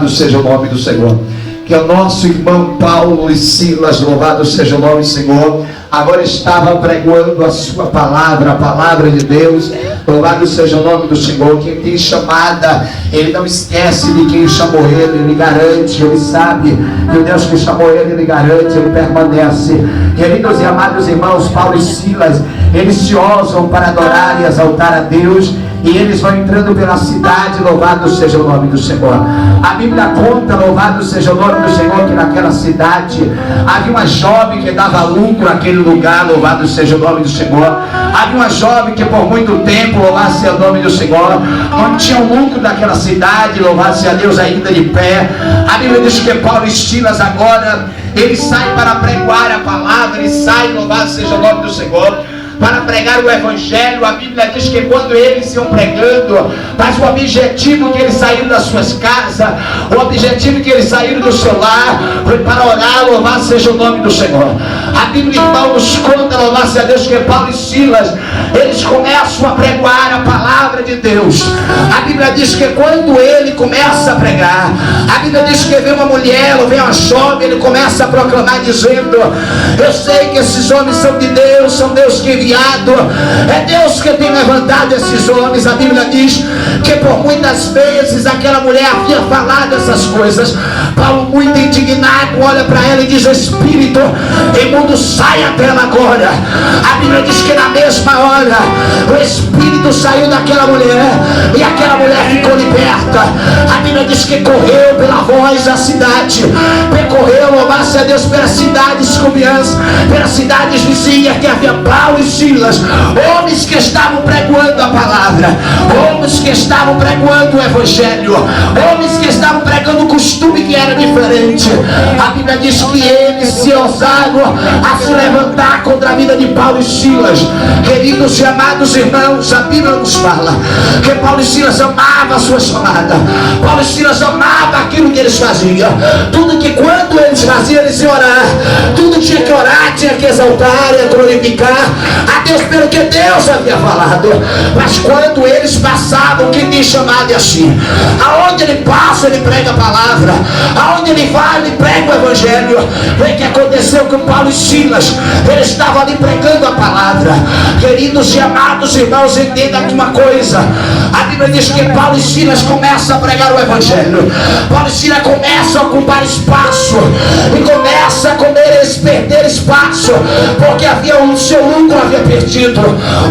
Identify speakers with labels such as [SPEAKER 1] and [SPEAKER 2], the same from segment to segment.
[SPEAKER 1] louvado seja o nome do Senhor. Que o nosso irmão Paulo e Silas, louvado seja o nome do Senhor, agora estava pregando a sua palavra, a palavra de Deus. Louvado seja o nome do Senhor. Quem tem chamada, ele não esquece de quem chamou ele garante, ele sabe que o Deus que chamou ele garante, ele permanece. Queridos e amados irmãos, Paulo e Silas, eles se ousam para adorar e exaltar a Deus, e eles vão entrando pela cidade. Louvado seja o nome do Senhor. A Bíblia conta, louvado seja o nome do Senhor, que naquela cidade havia uma jovem que dava lucro naquele lugar. Louvado seja o nome do Senhor. Havia uma jovem que por muito tempo, louvado seja o nome do Senhor, não tinha o lucro daquela cidade. Louvado seja Deus, ainda de pé. A Bíblia diz que Paulo e Silas agora, eles saem para pregar a palavra, eles saem, louvado seja o nome do Senhor, para pregar o Evangelho. A Bíblia diz que quando eles iam pregando, mas o objetivo que eles saíram das suas casas, o objetivo que eles saíram do seu lar, foi para orar. Louvado seja o nome do Senhor. A Bíblia, irmão, nos conta, louvado seja Deus, que Paulo e Silas, eles começam a pregar a palavra de Deus. A Bíblia diz que quando ele começa a pregar, a Bíblia diz que vem uma mulher, ou vem uma jovem, ele começa a proclamar dizendo: eu sei que esses homens são de Deus, são Deus que enviado, é Deus que tem levantado esses homens. A Bíblia diz que por muitas vezes aquela mulher havia falado essas coisas. Paulo, muito indignado, olha para ela e diz: espírito imundo, saia dela agora. A Bíblia diz que na mesma hora o espírito saiu daquela mulher e aquela mulher ficou liberta. A Bíblia diz que correu pela voz da cidade, percorreu, louvado a Deus, pelas cidades comiãs, pelas cidades vizinhas, que havia Paulo e Silas, homens que estavam pregando a palavra, homens que estavam pregando o Evangelho, homens que estavam pregando o costume que era diferente. A Bíblia diz que eles se ousaram a se levantar contra a vida de Paulo e Silas. Queridos e amados irmãos, a Bíblia nos fala que Paulo e Silas amavam a sua chamada. Paulo e Silas amavam aquilo que eles faziam. Tudo que quando eles faziam, eles iam orar. Tudo tinha que orar, tinha que exaltar e glorificar a Deus pelo que Deus havia falado. Mas quando eles passavam, quem tem chamado é assim: aonde ele passa, ele prega a palavra, aonde ele vai, ele prega o Evangelho. Foi o que aconteceu com Paulo e Silas. Eles estavam ali pregando a palavra. Queridos e amados irmãos, entenda aqui uma coisa. A Bíblia diz que Paulo e Silas começam a pregar o Evangelho. Paulo e Silas começam a ocupar espaço, e começa a comer, eles perder espaço, porque havia o seu lucro havia perdido,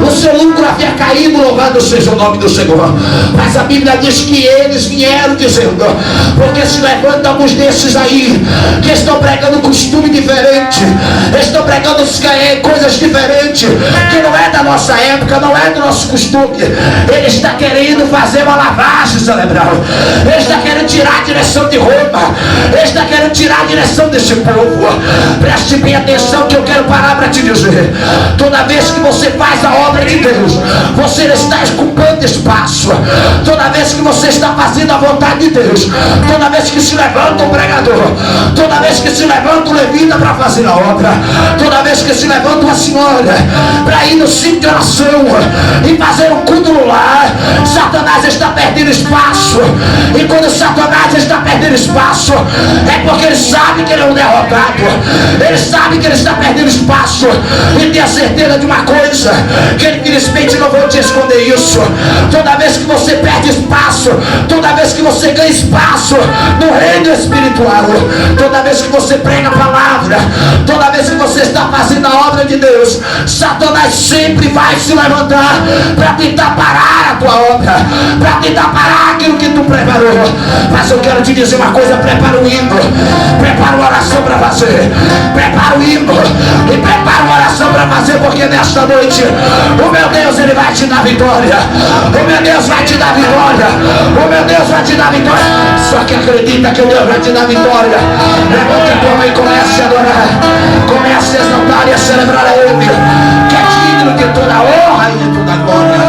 [SPEAKER 1] o seu lucro havia caído. Louvado seja o nome do Senhor. Mas a Bíblia diz que eles vieram dizendo: porque se levanta alguns desses aí que estão pregando costume diferente, estão pregando coisas diferentes, que não é da nossa época, não é do nosso costume. Ele está querendo fazer uma lavagem cerebral, ele está querendo tirar a direção de Roma, ele está querendo tirar a direção desse povo. Preste bem atenção que eu quero parar para te dizer: toda vez que você faz a obra de Deus, você está ocupando espaço. Toda vez que você está fazendo a vontade de Deus, toda vez que se levanta um pregador, toda vez que se levanta um levita para fazer a obra, toda vez que se levanta uma senhora para ir no sítio de oração e fazer um culto no lar, Satanás está perdendo espaço. E quando Satanás está perdendo espaço, é porque ele sabe que ele é um derrotado, ele sabe que ele está perdendo espaço. E tenha certeza de uma coisa, que ele infelizmente não vou te esconder isso: toda vez que você perde espaço, toda vez que você ganha espaço no reino espiritual, toda vez que você prega a palavra, toda vez que você está fazendo a obra de Deus, Satanás sempre vai se levantar para tentar parar a tua obra, para tentar parar aquilo que tu preparou. Mas eu quero te dizer uma coisa: prepara o hino, prepara uma oração para fazer, prepara o hino e prepara uma oração para fazer, porque nesta noite o meu Deus, ele vai te dar vitória. O meu Deus vai te dar vitória. O meu Deus vai te dar vitória. Só que acredita que o Deus vai te dar vitória. Levanta a tua mão e comece a adorar, comece a exaltar e a celebrar a Ele, que é digno de toda a honra e de toda a glória.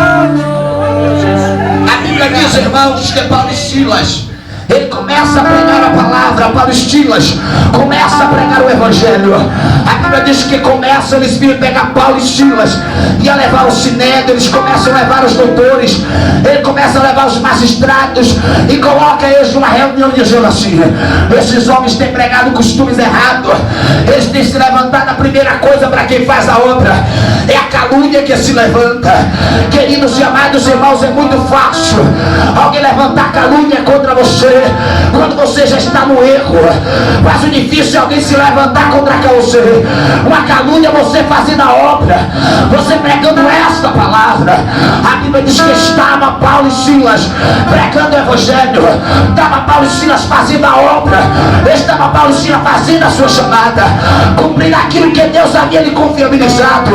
[SPEAKER 1] A Bíblia diz, irmãos, que Paulo e Silas, ele começa a pregar a palavra Paulo e Silas começa a pregar o evangelho. A Bíblia diz que começa, eles viram pegar Paulo e Silas, ia levar o sinédrio, eles começam a levar os doutores, ele começa a levar os magistrados e coloca eles numa reunião dizendo assim: esses homens têm pregado costumes errados, eles têm se levantado. A primeira coisa para quem faz a obra é a calúnia que se levanta. Queridos e amados irmãos, é muito fácil alguém levantar calúnia contra você quando você já está no erro, mas o difícil é alguém se levantar contra você. Uma calúnia você fazendo a obra, você pregando esta palavra. A Bíblia diz que estava Paulo e Silas pregando o evangelho, estava Paulo e Silas fazendo a obra, estava Paulo e Silas fazendo a sua chamada, cumprindo aquilo que Deus havia lhe confiabilizado,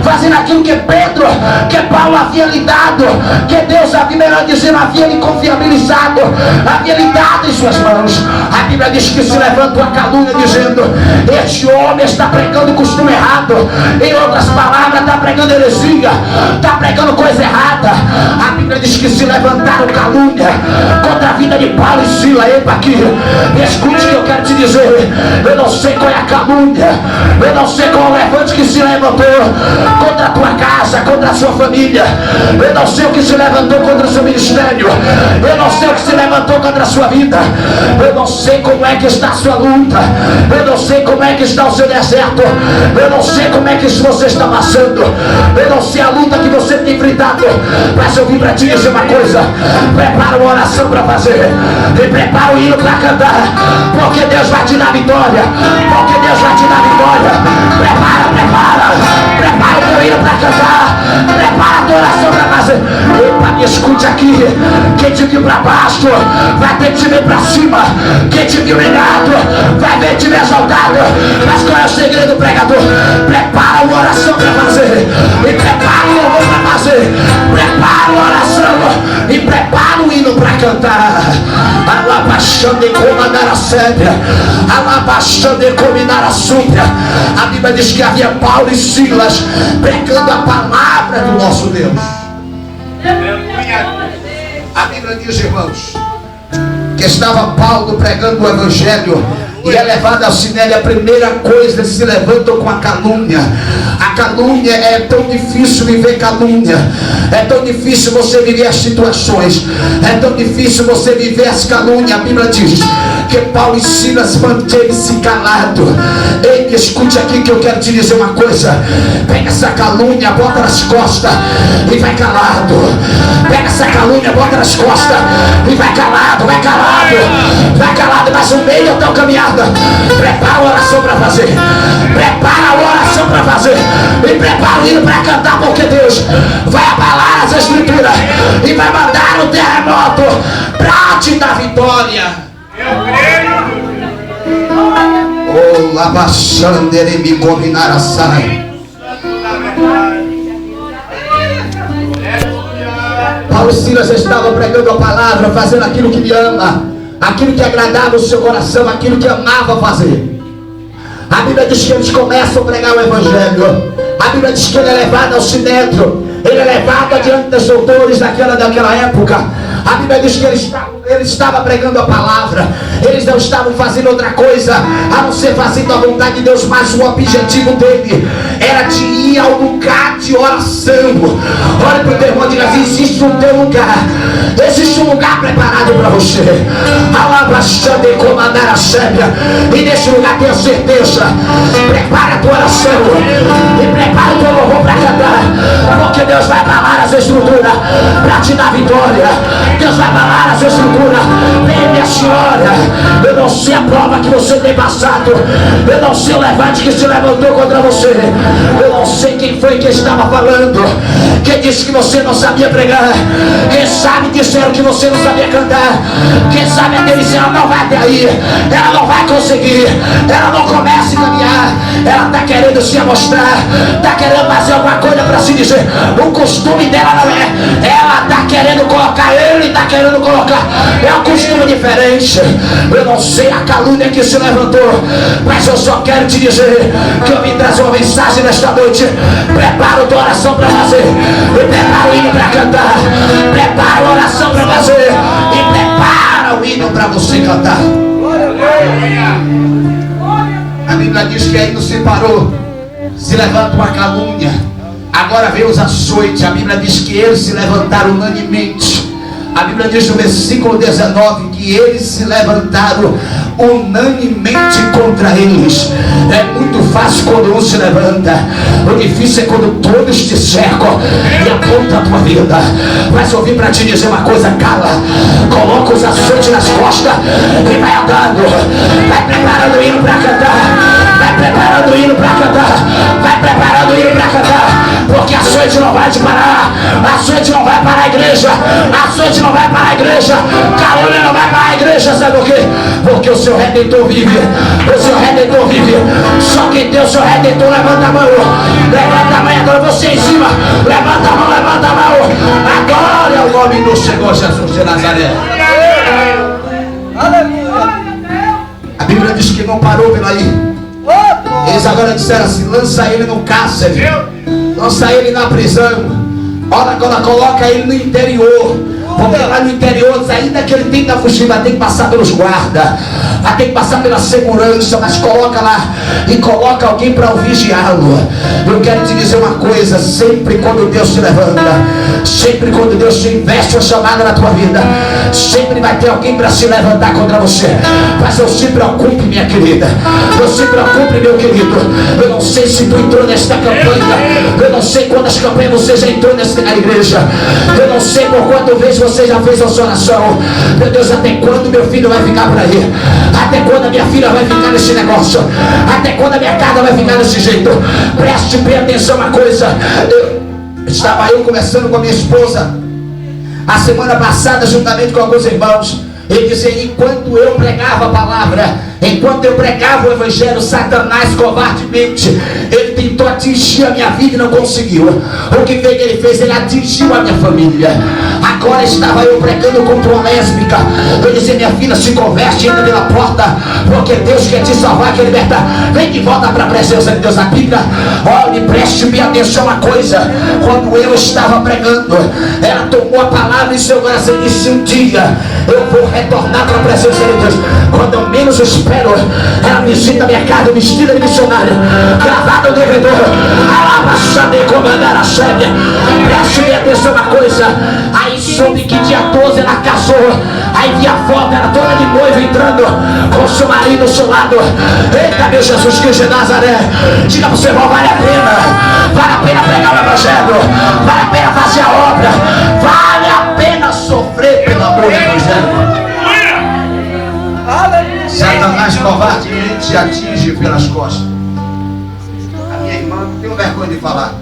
[SPEAKER 1] fazendo aquilo que Pedro, que Paulo havia lhe dado, que Deus havia, melhor dizendo, havia lhe confiabilizado, havia lhe dado em suas mãos. A Bíblia diz que se levanta uma calúnia dizendo: este homem está pregando costume errado. Em outras palavras, está pregando heresia, está pregando coisa errada. A Bíblia diz que se levantaram calúnia contra a vida de Paulo e Silas. Epa, aqui, escute o que eu quero te dizer. Eu não sei qual é a calúnia, eu não sei qual é o levante que se levantou contra a tua casa, contra a sua família. Eu não sei o que se levantou contra o seu ministério, eu não sei o que se levantou contra a sua vida, eu não sei como é que está a sua luta, eu não sei como é que está o seu deserto, eu não sei como é que você está passando, eu não sei a luta que você tem enfrentado, mas eu vim para te dizer uma coisa: prepara uma oração para fazer, e prepara o hino para cantar, porque Deus vai te dar vitória, porque Deus vai te dar vitória. Prepara o teu hino para cantar, prepara a tua oração para fazer. Epa, me escute aqui: quem te viu para baixo vai ter que te ver para cima, quem te viu negado vai ver te ver exaltado. Mas qual é o segredo, pregador? Prepara uma oração para fazer, e prepara o louvor para fazer, prepara a oração e prepara o hino para cantar. Alabaxando e comandar a sébia, alabaxando e combinar a súbia. A Bíblia diz que havia Paulo e Silas pregando a palavra do nosso Deus. A Bíblia diz, irmãos, que estava Paulo pregando o evangelho e é levado ao sinédrio. A primeira coisa, se levantam com a calúnia. A calúnia, é tão difícil viver calúnia, é tão difícil você viver as situações, é tão difícil você viver as calúnias. A Bíblia diz que Paulo e Silas manteve-se calado. Ei, me escute aqui que eu quero te dizer uma coisa: pega essa calúnia, bota nas costas e vai calado. Pega essa calúnia, bota nas costas e vai calado, vai calado, vai calado. Mas no meio da tua caminhada, prepara a oração para fazer, prepara a oração para fazer, e prepara o hino para cantar, porque Deus vai abalar as escrituras e vai mandar o terremoto para te dar vitória. Oh, labaxando ele me combinar a sai. Paulo e Silas estavam pregando a palavra, fazendo aquilo que lhe ama, aquilo que agradava o seu coração, aquilo que amava fazer. A Bíblia diz que eles começam a pregar o evangelho. A Bíblia diz que ele é levado ao sinédrio, ele é levado adiante dos doutores daquela época. A Bíblia diz que ele estava pregando a palavra. Eles não estavam fazendo outra coisa a não ser fazendo a vontade de Deus, mas o objetivo dele era de ir ao lugar de oração. Olha para o teu irmão e diga assim: existe um teu lugar, existe um lugar preparado para você. Alabaxando e comandar a sébia, e nesse lugar tenha certeza. Prepara a tua oração e prepara o teu louvor para cantar, porque Deus vai abalar as estruturas para te dar vitória. Deus vai abalar as estruturas. Vem, minha senhora, eu não sei a prova que você tem passado, eu não sei o levante que se levantou contra você, eu não sei quem foi que estava falando, quem disse que você não sabia pregar, quem sabe disseram que você não sabia cantar, quem sabe até disseram: ela não vai até aí, ela não vai conseguir, ela não começa a caminhar, ela está querendo se amostrar, está querendo fazer alguma coisa para se dizer. O costume dela não é, ela está querendo colocar, ele está querendo colocar, é um costume diferente. Eu não sei a calúnia que se levantou, mas eu só quero te dizer que eu vim trazer uma mensagem nesta noite. Prepara a tua oração para fazer, e prepara o hino para cantar, prepara a oração para fazer, e prepara o hino para você cantar. A Bíblia diz que aí não se parou, se levanta uma calúnia, agora vem os açoites. A Bíblia diz que eles se levantaram unanimemente. A Bíblia diz no versículo 19 que eles se levantaram unanimemente contra eles. É muito fácil quando um se levanta, o difícil é quando todos te cercam e apontam a tua vida. Mas eu vim para te dizer uma coisa: cala, coloca os açoites nas costas e vai andando, vai preparando o hino para cantar, vai preparando o hino para cantar, vai preparando o hino para cantar, porque a açoite não vai te parar, a açoite não vai parar a igreja, a açoite não vai parar a igreja, calúnia não vai parar a igreja. Sabe por quê? Porque o seu Redentor vive, o seu Redentor vive. Só quem tem o seu Redentor, levanta a mão, levanta a mão. Agora você em cima, levanta a mão, levanta a mão. Agora é o nome do Senhor Jesus de Nazaré. A Bíblia diz que não parou pela aí. Eles agora disseram assim: lança ele no cárcere, lança ele na prisão. Olha, agora coloca ele no interior, porque lá no interior, ainda que ele tenta fugir, vai ter que passar pelos guardas, vai ter que passar pela segurança, mas coloca lá e coloca alguém para o vigiá-lo. Eu quero te dizer uma coisa: sempre quando Deus te levanta, sempre quando Deus te investe uma chamada na tua vida, sempre vai ter alguém para se levantar contra você. Mas não se preocupe, minha querida, não se preocupe, meu querido. Eu não sei se tu entrou nesta campanha, eu não sei quantas campanhas você já entrou na igreja, eu não sei por quantas vezes você já fez a sua oração. Meu Deus, até quando meu filho vai ficar por aí? Até quando a minha filha vai ficar nesse negócio? Até quando a minha casa vai ficar desse jeito? Preste bem atenção uma coisa. Estava eu conversando com a minha esposa a semana passada, juntamente com alguns irmãos. Ele dizia: enquanto eu pregava a palavra, enquanto eu pregava o evangelho, Satanás covardemente ele tentou atingir a minha vida e não conseguiu. O que ele fez? Ele atingiu a minha família. Agora estava eu pregando contra uma lésbica. Eu dizia: minha filha, se converte, entra pela porta, porque Deus quer te salvar, quer libertar. Vem de volta para a presença de Deus. Na Bíblia, olhe, preste-me atenção uma coisa: quando eu estava pregando, ela tomou a palavra em seu coração e disse: um dia eu vou retornar para a presença de Deus. Quando eu menos espero, ela visita a minha casa vestida de missionária, gravada no devedor, alabaxade comandar a sede. Preste atenção uma coisa: aí soube que dia 12 ela casou, aí vi a foto, era toda de noiva entrando com seu marido ao seu lado. Eita, meu Jesus Cristo de Nazaré, diga para o seu irmão: vale a pena pregar o evangelho, vale a pena fazer a obra, vale a pena sofrer pelo amor do evangelho. Satanás covardemente atinge pelas costas. A minha irmã, não tenho vergonha de falar,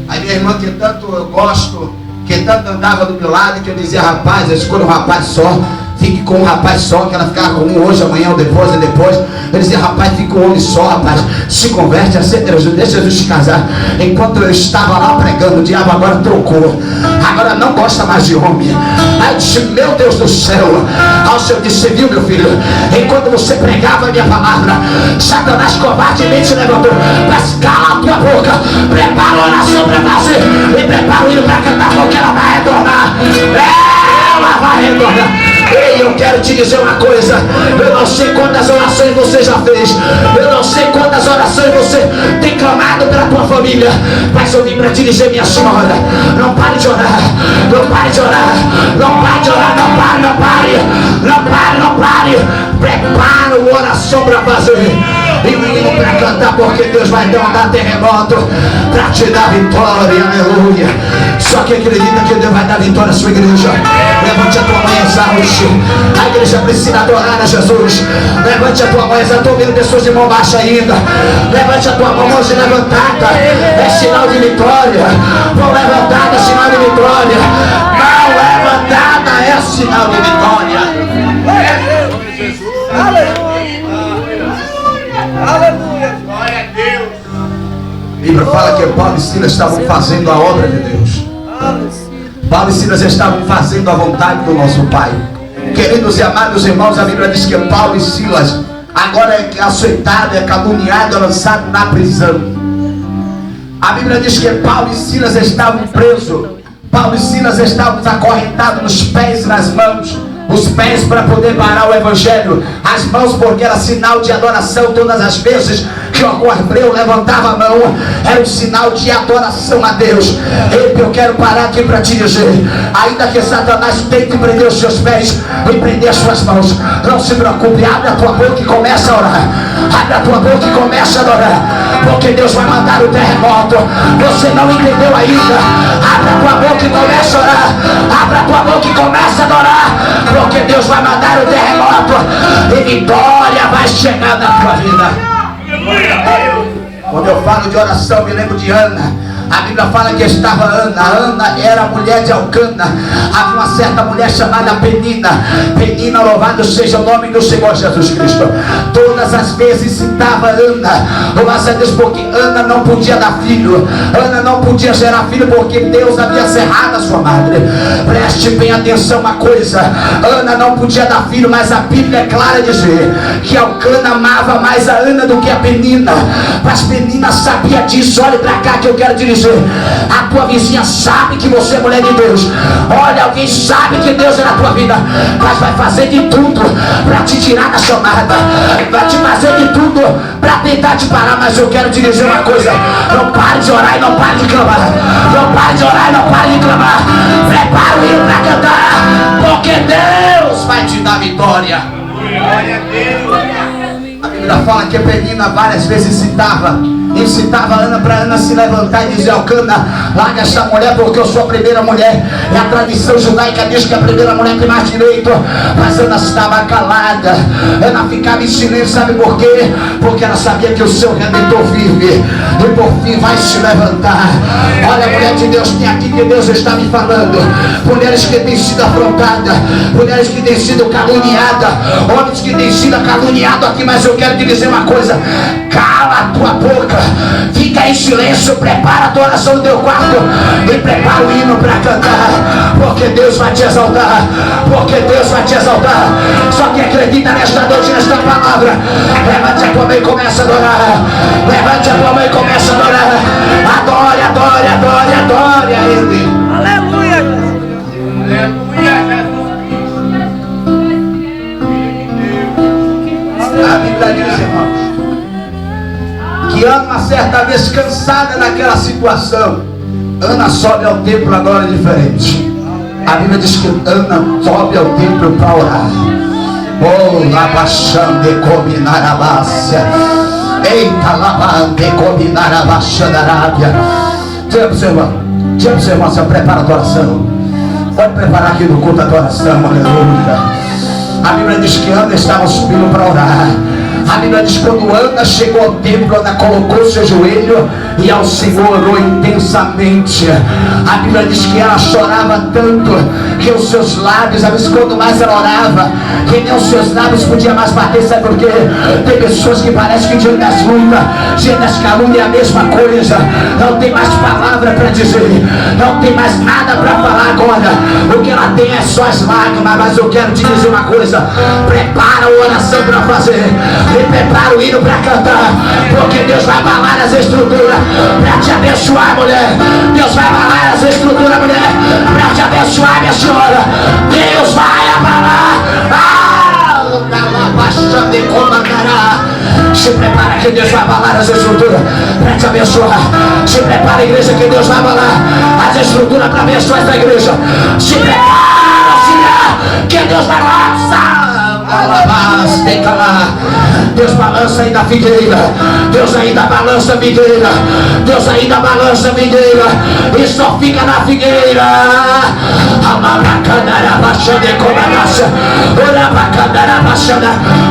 [SPEAKER 1] a minha irmã, que tanto eu gosto, que tanto andava do meu lado, que eu dizia: rapaz, escolha um rapaz só, fique com um rapaz só, que ela ficava com um hoje, amanhã, ou depois, e depois. Eu dizia: rapaz, fique com um homem só, rapaz, se converte, aceita Jesus, deixa Jesus te casar. Enquanto eu estava lá pregando, o diabo agora trocou, agora não gosta mais de homem. Aí eu disse: meu Deus do céu. Aí o Senhor disse: viu, meu filho, enquanto você pregava a minha palavra, Satanás covardemente levantou. Mas cala a tua boca, prepara a oração para fazer e prepara o hino para cantar, porque ela vai retornar, ela vai retornar. Ei, eu quero te dizer uma coisa: eu não sei quantas orações você já fez, eu não sei quantas orações você tem clamado pela tua família, mas eu vim para te dizer, minha senhora, não pare de orar, não pare de orar, não pare de orar, não pare, não pare, não pare, não pare. Prepara uma oração para fazer e o hino para cantar, porque Deus vai dar terremoto para te dar vitória, aleluia. Só que acredita que Deus vai dar vitória à sua igreja. Levante a tua mão e exalte. A igreja precisa adorar a Jesus. Levante a tua mão, estou vendo pessoas de mão baixa ainda. Levante a tua mão, mãozinha levantada, é sinal de vitória. Mão levantada é sinal de vitória. Mão levantada é sinal de vitória.
[SPEAKER 2] Aleluia. Glória a Deus.
[SPEAKER 1] A Bíblia fala que Paulo e Silas estavam fazendo a obra de Deus. Paulo e Silas estavam fazendo a vontade do nosso Pai. Queridos e amados irmãos, a Bíblia diz que Paulo e Silas agora é açoitado, é caluniado, é lançado na prisão. A Bíblia diz que Paulo e Silas estavam presos. Paulo e Silas estavam acorrentados nos pés e nas mãos. os pés para poder parar o evangelho, as mãos porque era sinal de adoração. Todas as vezes que o cordeiro levantava a mão, era um sinal de adoração a Deus. Eu quero parar aqui para te dizer, ainda que Satanás tente prender os seus pés e prender as suas mãos, não se preocupe, abre a tua boca e começa a orar, abre a tua boca e começa a adorar, porque Deus vai mandar o terremoto. Você não entendeu ainda? Abre a tua boca e começa a orar, abre a tua boca e começa a adorar, porque Deus vai mandar o terremoto e vitória vai chegar na tua vida. Quando eu falo de oração, me lembro de Ana. A Bíblia fala que estava Ana. Ana era mulher de Elcana. Havia uma certa mulher chamada Penina. Penina, louvado seja o nome do Senhor Jesus Cristo. Todas as vezes citava Ana. Louvado a Deus, porque Ana não podia dar filho. Ana não podia gerar filho porque Deus havia cerrado a sua madre. Preste bem atenção uma coisa. Ana não podia dar filho, mas a Bíblia é clara a dizer que Elcana amava mais a Ana do que a Penina. Mas Penina sabia disso. Olhe para cá que eu quero dirigir. A tua vizinha sabe que você é mulher de Deus. Olha, alguém sabe que Deus é na tua vida, mas vai fazer de tudo para te tirar da chamada, vai te fazer de tudo para tentar te parar. Mas eu quero te dizer uma coisa: não pare de orar e não pare de clamar. Não pare de orar e não pare de clamar. Prepara o hino para cantar, porque Deus vai te dar vitória.
[SPEAKER 2] Glória a Deus.
[SPEAKER 1] A Bíblia fala que a Penina várias vezes incitava a Ana para Ana se levantar e dizer: Elcana, larga essa mulher porque eu sou a primeira mulher. E a tradição judaica diz que a primeira mulher tem mais direito. Mas Ana estava calada, Ana ficava em silêncio. Sabe por quê? Porque ela sabia que o seu Redentor vive e por fim vai se levantar. Olha, mulher de Deus, tem aqui que Deus está me falando. Mulheres que têm sido afrontadas, mulheres que têm sido caluniadas, homens que têm sido caluniados aqui. Mas eu quero te dizer uma coisa: cala a tua boca, fica em silêncio, prepara a tua oração no teu quarto e prepara o hino para cantar, porque Deus vai te exaltar, porque Deus vai te exaltar. Só que acredita nesta noite, nesta palavra. Levante a tua mão e começa a adorar, levante a tua mão e começa a adorar. Adore, adore, adore, adore a Ele.
[SPEAKER 2] Aleluia, Jesus.
[SPEAKER 1] A Bíblia diz, irmãos, que Ana, uma certa vez cansada daquela situação, Ana sobe ao templo agora diferente. A Bíblia diz que Ana sobe ao templo para orar. Oh, labaxande combinarabácia. Eita, labande combinarabácia da Arábia. Diga para o seu irmão, diga para o seu irmão, você prepara a tua oração. Pode preparar aqui no culto a tua oração, aleluia. A Bíblia diz que Ana estava subindo para orar. A Bíblia diz que quando Ana chegou ao templo, Ana colocou seu joelho e ao Senhor orou intensamente. A Bíblia diz que ela chorava tanto que os seus lábios, às vezes quando mais ela orava, que nem os seus lábios podiam mais bater. Sabe por quê? Tem pessoas que parecem que diante das lutas, diante das calúnias é a mesma coisa. Não tem mais palavra para dizer, não tem mais nada para falar agora. O que ela tem é só as lágrimas. Mas eu quero te dizer uma coisa: prepara a oração para fazer e prepara o hino para cantar, porque Deus vai abalar as estruturas para te abençoar, mulher. Deus vai abalar as estruturas, mulher, para te abençoar, minha senhora. Deus vai abalar. Se prepara que Deus vai abalar as estruturas para te abençoar. Se prepara, igreja, que Deus vai abalar as estruturas para abençoar essa igreja. Se prepara, filha, que Deus vai lá. Deus balança ainda a figueira, Deus ainda balança a figueira, Deus ainda balança a figueira, e só fica na figueira.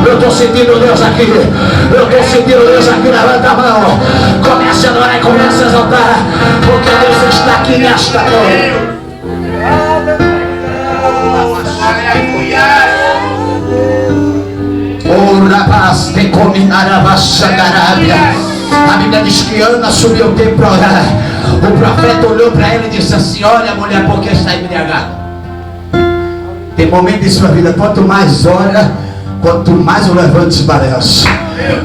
[SPEAKER 1] Eu estou sentindo Deus aqui, eu estou sentindo Deus aqui. Levanta a mão, comece a adorar e comece a exaltar, porque Deus está aqui nesta noite. A Bíblia diz que Ana subiu ao templo para orar. O profeta olhou para ela e disse assim: olha, mulher, porque está embriagada. Tem momento em sua vida, quanto mais ora, Quanto mais o levante parece,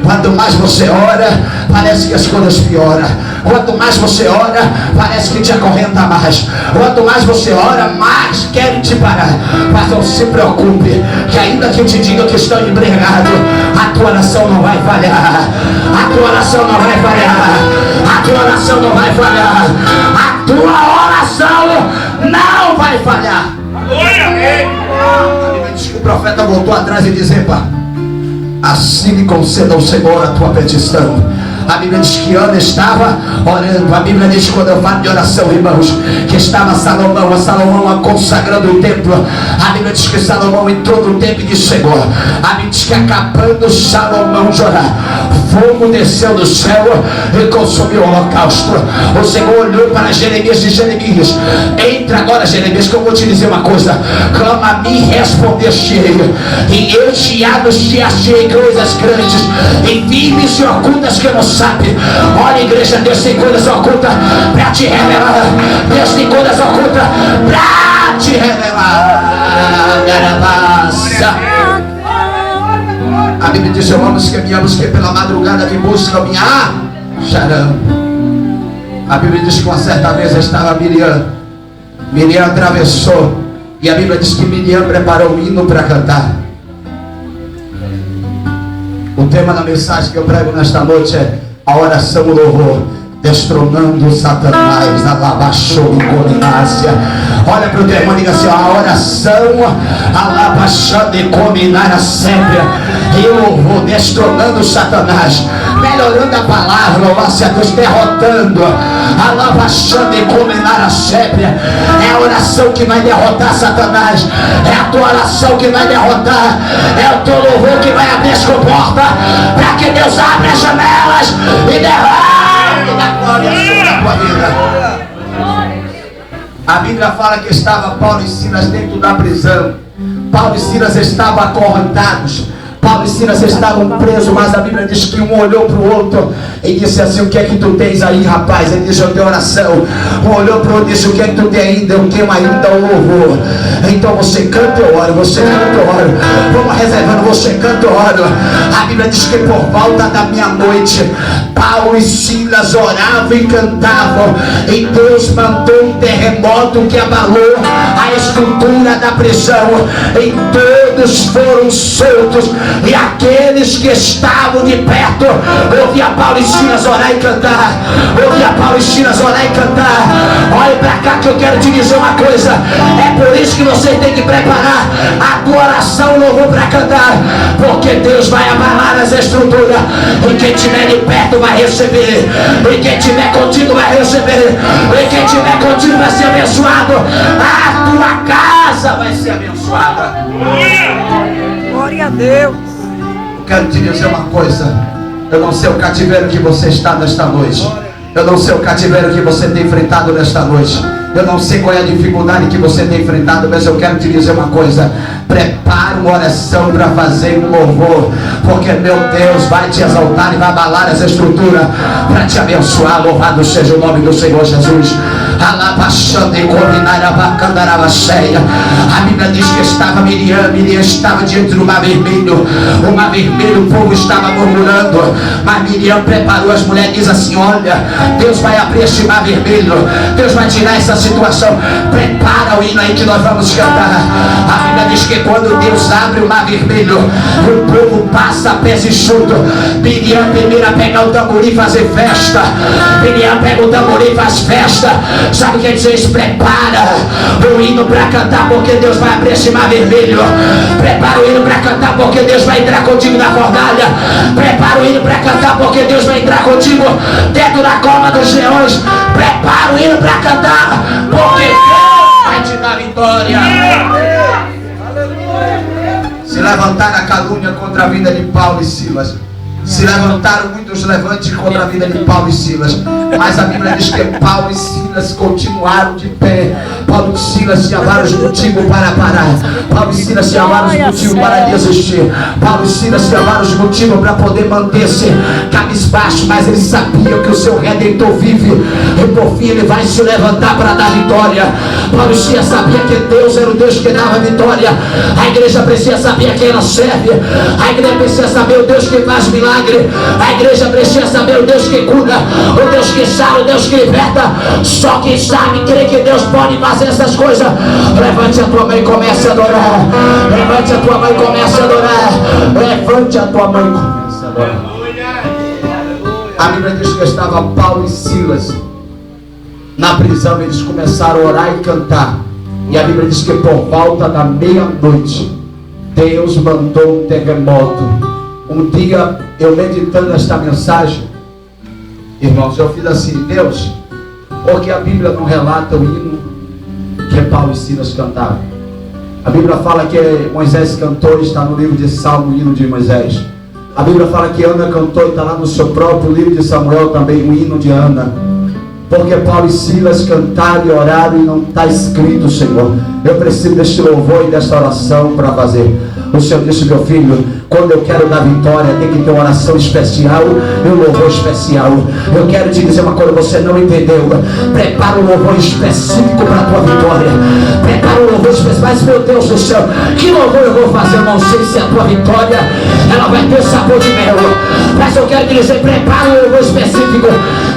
[SPEAKER 1] quanto mais você ora, parece que as coisas pioram. Quanto mais você ora, parece que te acorrenta mais. Quanto mais você ora, mais querem te parar. Mas não se preocupe, que ainda que eu te diga que estou embriagado, a tua oração não vai falhar. A tua oração não vai falhar. A tua oração não vai falhar. A tua oração não vai falhar. A Bíblia diz que o profeta voltou atrás e disse: epa, assim me conceda o Senhor a tua petição. A Bíblia diz que Ana estava orando. A Bíblia diz, quando eu falo de oração, irmãos, que estava Salomão consagrando o templo. A Bíblia diz que Salomão entrou no templo e disse: Senhor, a Bíblia diz que acabando Salomão de orar, fogo desceu do céu e consumiu o holocausto. O Senhor olhou para Jeremias e disse: Jeremias, entra agora, Jeremias, que eu vou te dizer uma coisa. Clama a mim, responder-te-ei, e eu te anunciarei coisas grandes e firmes e ocultas que eu não sabe. Olha, igreja, Deus tem coisas ocultas para te revelar. Deus tem coisas ocultas para te revelar. A Bíblia diz: eu amo os que me amam, os que pela madrugada me buscam, me acharão. A Bíblia diz que uma certa vez estava Miriam atravessou, e a Bíblia diz que Miriam preparou um hino para cantar. O tema da mensagem que eu prego nesta noite é a oração do louvor, destronando Satanás, alabaxou e cominácia. Olha para o teu irmão e diga assim: a oração, alabaxando e cominácia sempre. E o louvor, destronando Satanás, melhorando a palavra, louvar-se a Deus, derrotando, alabaxando e cominácia sempre. É a oração que vai derrotar Satanás. É a tua oração que vai derrotar. É o teu louvor que vai abrir as portas, para que Deus abra as janelas e derrame da glória sobre a tua vida. A Bíblia fala que estava Paulo e Silas dentro da prisão. Paulo e Silas estavam acorrentados. Paulo e Silas estavam presos, mas a Bíblia diz que um olhou para o outro e disse assim: o que é que tu tens aí, rapaz? Ele disse: eu tenho oração. Um olhou para o outro e disse: o que é que tu tem ainda? Eu tenho ainda o louvor. Então você canta, eu oro. Você canta, eu oro. Vamos reservando, você canta, eu oro. A Bíblia diz que por volta da meia-noite, Paulo e Silas oravam e cantavam, e Deus mandou um terremoto que abalou a estrutura da prisão, e todos foram soltos. E aqueles que estavam de perto ouvia Paulo e Silas orar e cantar. Ouvia Paulo e Silas orar e cantar. Olha para cá que eu quero te dizer uma coisa. É por isso que você tem que preparar a tua oração, louvor para cantar, porque Deus vai abalar as estruturas. E quem estiver de perto vai receber. E quem estiver contigo vai receber. E quem estiver contigo vai ser abençoado. A tua casa vai ser abençoada.
[SPEAKER 2] Glória a Deus.
[SPEAKER 1] Eu quero te dizer uma coisa. Eu não sei o cativeiro que você está nesta noite. Eu não sei o cativeiro que você tem enfrentado nesta noite. Eu não sei qual é a dificuldade que você tem enfrentado, mas eu quero te dizer uma coisa. Prepara uma oração para fazer um louvor, porque meu Deus vai te exaltar e vai abalar as estruturas para te abençoar. Louvado seja o nome do Senhor Jesus. A Bíblia diz que estava Miriam estava diante do mar vermelho. O mar vermelho, o povo estava murmurando, mas Miriam preparou as mulheres e diz assim: olha, Deus vai abrir este mar vermelho, Deus vai tirar essa situação. Prepara o hino aí que nós vamos cantar. A Bíblia diz que quando Deus abre o mar vermelho, o povo passa a pés enxuto. Miriam primeiro a pegar o tamborim e fazer festa. Miriam pega o tamborim e faz festa. Sabe o que diz isso? Prepara o hino para cantar, porque Deus vai abrir esse mar vermelho. Prepara o hino para cantar, porque Deus vai entrar contigo na fornalha. Prepara o hino para cantar, porque Deus vai entrar contigo dentro da cova dos leões. Prepara o hino para cantar, porque Deus vai te dar vitória. Se levantar a calúnia contra a vida de Paulo e Silas, Se levantaram muitos levantes contra a vida de Paulo e Silas, mas a Bíblia diz que Paulo e Silas continuaram de pé. Paulo e Silas tinham vários motivos para parar. Paulo e Silas tinham vários motivos para desistir. Paulo e Silas tinham vários motivos para poder manter-se cabisbaixo, mas eles sabiam que o seu Redentor vive e por fim ele vai se levantar para dar vitória. Paulo e Silas sabia que Deus era o Deus que dava vitória. A igreja precisa saber a quem ela serve. A igreja precisa saber o Deus que faz milagre. A igreja precisa saber o Deus que cura, o Deus que sara, o Deus que liberta. Só quem sabe crê que Deus pode fazer essas coisas. Levante a tua mão e comece a adorar. Levante a tua mão e comece a adorar. Levante a tua mão e comece a adorar. A Bíblia diz que estava Paulo e Silas na prisão. Eles começaram a orar e cantar. E a Bíblia diz que por volta da meia-noite Deus mandou um terremoto. Um dia eu meditando esta mensagem, irmãos, eu fiz assim: Deus, porque a Bíblia não relata o hino que Paulo e Silas cantaram? A Bíblia fala que Moisés cantou, está no livro de Salmo, o hino de Moisés. A Bíblia fala que Ana cantou, e está lá no seu próprio livro de Samuel também, o hino de Ana. Porque Paulo e Silas cantaram e oraram e não está escrito, Senhor. Eu preciso deste louvor e desta oração para fazer. O Senhor disse: meu filho, quando eu quero dar vitória, tem que ter uma oração especial e um louvor especial. Eu quero te dizer uma coisa, você não entendeu. Prepara um louvor específico para a tua vitória. Prepara um louvor específico. Mas meu Deus do céu, que louvor eu vou fazer? Eu não sei se a tua vitória ela vai ter sabor de mel. Mas eu quero te dizer, prepara um louvor específico.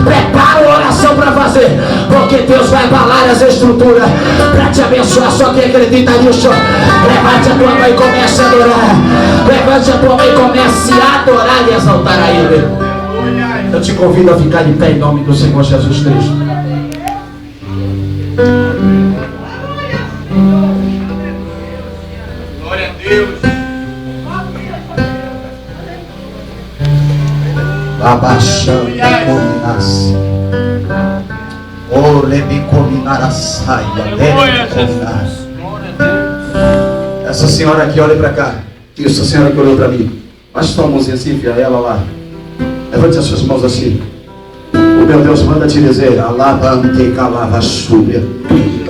[SPEAKER 1] Prepara uma oração para fazer, porque Deus vai abalar as estruturas para te abençoar. Só quem acredita nisso, levante a tua mão e comece a adorar. Levante a tua mão e comece a adorar e exaltar a Ele. Eu te convido a ficar de pé em nome do Senhor Jesus Cristo.
[SPEAKER 2] Glória a Deus.
[SPEAKER 1] Abaixando a combinasse. Oh, leve combinar a saia. Essa senhora aqui, olha para cá. Isso, a senhora que olhou para mim. Baixa sua mãozinha assim, filha, ela lá. Levante as suas mãos assim. O meu Deus manda te dizer: alabante calava súbia.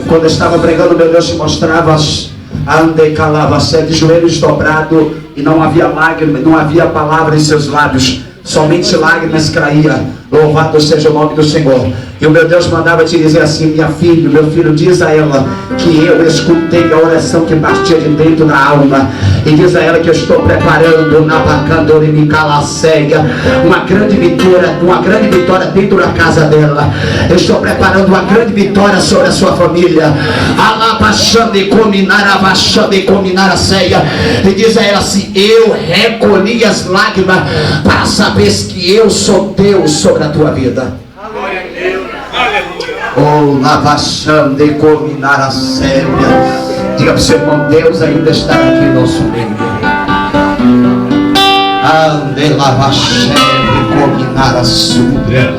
[SPEAKER 1] Quando eu estava pregando, meu Deus te mostrava ande calava de joelhos dobrados, e não havia lágrimas, não havia palavra em seus lábios, somente lágrimas caía. Louvado seja o nome do Senhor. E o meu Deus mandava te dizer assim: minha filha, meu filho, diz a ela que eu escutei a oração que partia de dentro da alma. E diz a ela que eu estou preparando na bacandora e me calacega uma grande vitória dentro da casa dela. Eu estou preparando uma grande vitória sobre a sua família. Alabachando e combinar a ceia. E diz a ela assim: eu recolhi as lágrimas para saber que eu sou Deus sobre a tua vida.
[SPEAKER 2] Glória a Deus. Aleluia.
[SPEAKER 1] Oh, lavachando e combinar a ceia. Diga para o seu irmão: Deus ainda está aqui em nosso meio. Ande lavachando e combinar a súbia.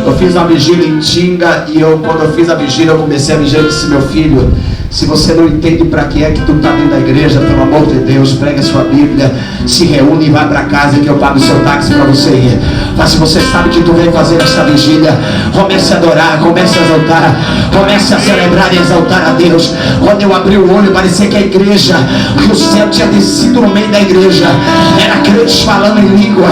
[SPEAKER 1] Eu fiz uma vigília em Tinga, e quando eu fiz a vigília, eu comecei a vigília e disse: meu filho, se você não entende para que é que tu está dentro da igreja, pelo amor de Deus, prega a sua Bíblia, se reúne e vai para casa, que eu pago o seu táxi para você ir. Mas se você sabe que tu veio fazer essa vigília, comece a adorar, comece a exaltar, comece a celebrar e exaltar a Deus. Quando eu abri o olho, parecia que a igreja, que o céu tinha descido no meio da igreja. Era crentes falando em língua,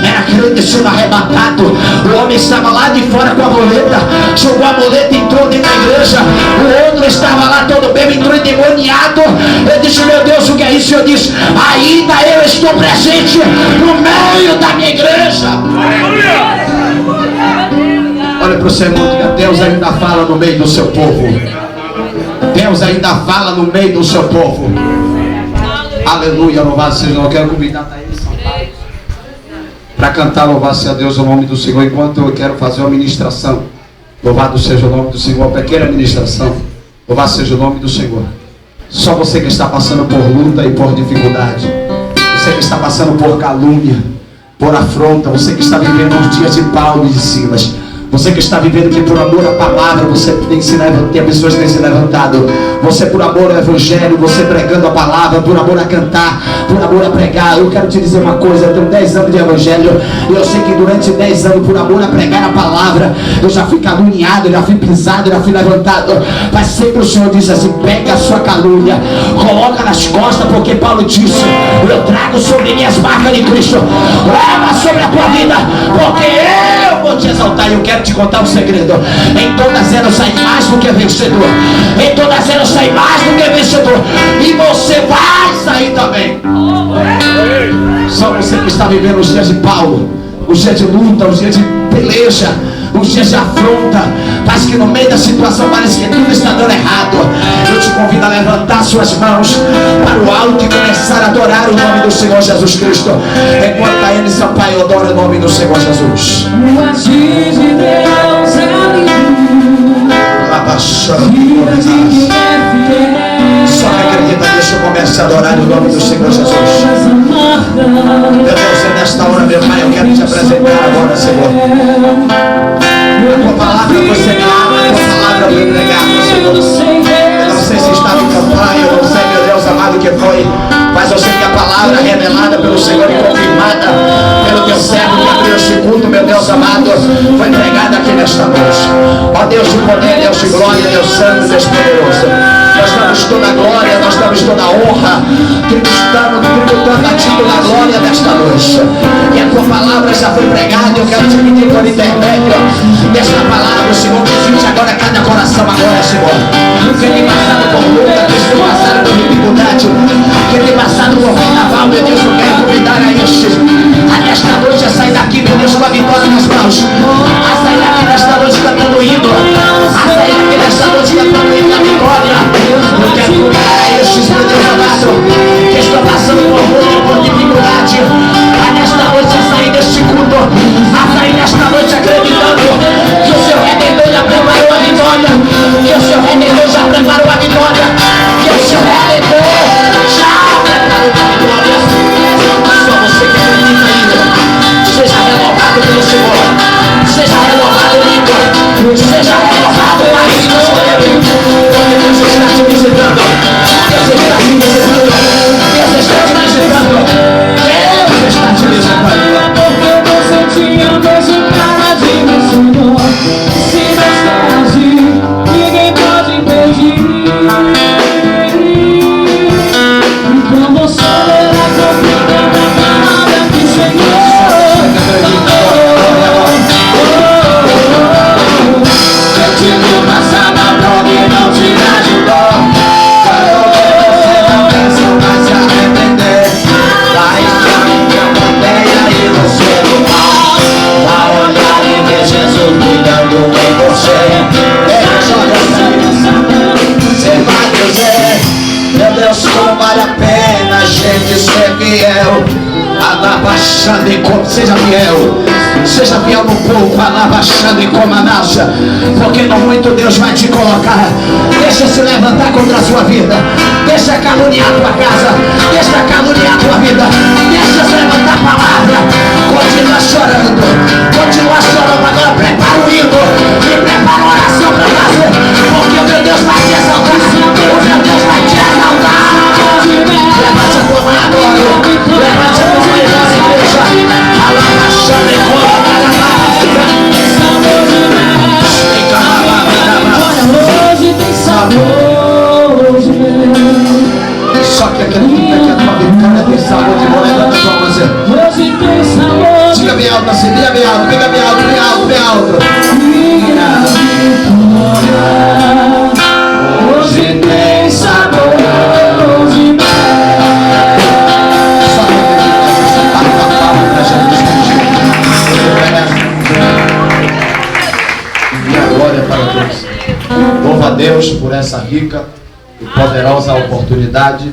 [SPEAKER 1] era crente sendo arrebatado. O homem estava lá de fora com a muleta, jogou a muleta e entrou dentro da igreja. O outro estava lá todo bem, entrou endemoniado. Eu disse: meu Deus, o que é isso? Eu disse: ainda eu estou presente no meio da minha igreja. Olha para o seu irmão e diga: Deus ainda fala no meio do seu povo. Deus ainda fala no meio do seu povo. Aleluia, louvado seja. Eu quero convidar a Thaís para cantar louvado a Deus o nome do Senhor, enquanto eu quero fazer uma ministração. Louvado seja o nome do Senhor, pequena ministração. Louvado seja o nome do Senhor. Só você que está passando por luta e por dificuldade, você que está passando por calúnia, por afronta, você que está vivendo os dias de Paulo e de Silas, Você que está vivendo que por amor à palavra você tem pessoas que têm se levantado. Você por amor ao evangelho, você pregando a palavra, por amor a cantar, por amor a pregar. Eu quero te dizer uma coisa, eu tenho 10 anos de evangelho e eu sei que durante 10 anos, por amor a pregar a palavra, eu já fui caluniado, já fui pisado, já fui levantado. Mas sempre o Senhor diz assim: pega a sua calúnia, coloca nas costas, porque Paulo disse: eu trago sobre minhas marcas de Cristo. Leva sobre a tua vida, porque eu vou te exaltar. E eu quero te contar um segredo: em todas elas sai mais do que vencedor. Em todas elas sai mais do que vencedor. E você vai sair também. Só você que está vivendo os dias de Paulo, os dias de luta, os dias de peleja, os dias de afronta. Parece que no meio da situação parece que tudo está dando errado. Eu te convido a levantar suas mãos para o alto e começar a adorar o nome do Senhor Jesus Cristo. Enquanto a ele, Sampaio, adora o nome do Senhor Jesus.
[SPEAKER 3] O agir de Deus é lindo.
[SPEAKER 1] Só que acredita, deixa eu começar a adorar o nome do Senhor Jesus. Meu Deus, é nesta hora, meu Pai, eu quero te apresentar agora, Senhor. A tua palavra foi semeada, a tua palavra foi pregada, Senhor. Eu não sei se estava em campanha, eu não sei, meu Deus amado, que foi, mas eu sei que a palavra revelada pelo Senhor e confirmada pelo teu servo que abriu este culto, meu Deus amado, foi pregada aqui nesta noite. Ó Deus de poder, Deus de glória, Deus santo, Deus poderoso, nós damos toda a glória, nós damos toda a honra, tributando a ti toda a glória desta noite. E a tua palavra já foi pregada, e eu quero te pedir por intermédio desta palavra, o Senhor, visite agora cada coração agora, Senhor. Que tem passado por luta, que tem passado por dificuldade, que tem passado por carnaval, meu Deus, eu quero convidar a estes, a nesta noite a sair daqui, meu Deus, com a vitória nas mãos, a sair daqui nesta noite cantando hino, a sair daqui nesta noite cantando hino da vitória. Eu quero convidar a estes, meu Deus amado, que estão passando por luta, por dificuldade, a nesta noite a sair deste culto, a sair nesta noite acreditando que o seu Redentor já preparou a vitória, que o seu Redentor já preparou a vitória, que o seu Redentor já preparou a vitória. Só você que acredita nisso, seja renovado pelo Senhor, seja renovado lindo, seja renovado mais do Senhor, porque Deus está te visitando, Deus está te visitando, Deus está te visitando, Deus está te visitando.
[SPEAKER 3] Porque você tinha mesmo cara de vencedor. Se Deus quer agir, ninguém pode impedir. Então você lerá confiando na palavra que o Senhor eu te vi passar na prova e não te ajudou.
[SPEAKER 1] Você não pensa mais se arrepender. Lá está minha bandeira e você no mal. Vai olhar e ver Jesus brilhando em você. Ele joga sangue, você vai dizer: meu Deus, como vale a pena a gente ser fiel. Alabachando e como, seja fiel no pouco, alabachando e como a nasce, porque no muito Deus vai te colocar. Deixa se levantar contra a sua vida, deixa caluniar a tua casa, deixa caluniar a tua vida, deixa se levantar a palavra, continua chorando, agora prepara o hino e prepara a oração para fazer, porque o meu Deus vai te exaltar, o meu Deus vai te exaltar. Levante a tua mão agora, levante a tua mão agora, igreja, alabachando e como hoje tem sabor de mel. Só que acredita que a tua vitória tem sabor de mel. Levanta a tua mão.
[SPEAKER 3] hoje tem sabor.
[SPEAKER 1] Diga bem alto assim, diga bem alto, diga bem alto, bem alto, bem alto.
[SPEAKER 3] Hoje tem sabor de mel.
[SPEAKER 1] Só que acredita que você para com a palma pra Jesus Cristo. E a glória para Deus. Louva a Deus por essa rica e poderosa oportunidade.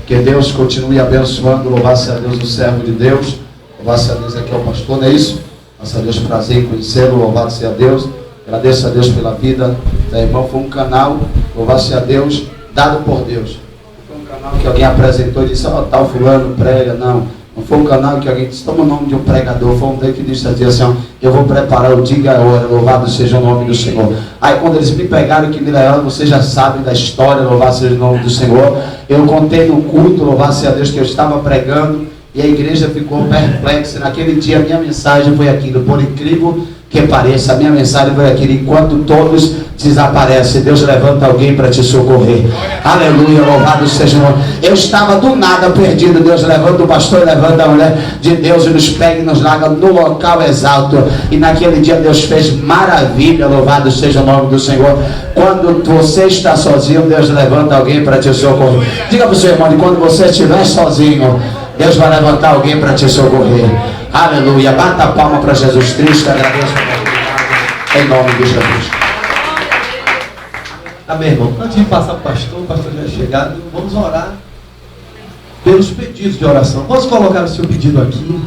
[SPEAKER 1] Que Deus continue abençoando. Louvar-se a Deus, o servo de Deus. Louvar-se a Deus aqui ao pastor, não é isso? Nossa Deus, prazer em conhecê-lo. Louvado-se a Deus. Agradeço a Deus pela vida da irmã. Foi um canal, louvar-se a Deus, dado por Deus. Foi um canal que alguém apresentou e disse: ó, tal fulano prega. Não
[SPEAKER 4] foi um canal que alguém disse, toma o nome de um pregador, foi um dele que disse assim, ó, eu vou preparar o dia e a hora, louvado seja o nome do Senhor. Aí quando eles me pegaram que me levaram, vocês já sabem da história, louvado seja o nome do Senhor. Eu contei no culto, louvado seja Deus, que eu estava pregando e a igreja ficou perplexa. Naquele dia a minha mensagem foi aquilo, por incrível que pareça, a minha mensagem foi aquilo, enquanto todos desaparecem, Deus levanta alguém para te socorrer. Aleluia, louvado seja o nome. Eu estava do nada perdido, Deus levanta o pastor, levanta a mulher de Deus e nos pega e nos larga no local exalto. E naquele dia Deus fez maravilha, louvado seja o nome do Senhor. Quando você está sozinho, Deus levanta alguém para te socorrer. Diga para o seu irmão, quando você estiver sozinho, Deus vai levantar alguém para te socorrer. Aleluia, bata a palma para Jesus Cristo, agradeço em nome de Jesus.
[SPEAKER 5] Amém, irmão. Antes de passar para o pastor já é chegado, vamos orar pelos pedidos de oração. Vamos colocar o seu pedido aqui.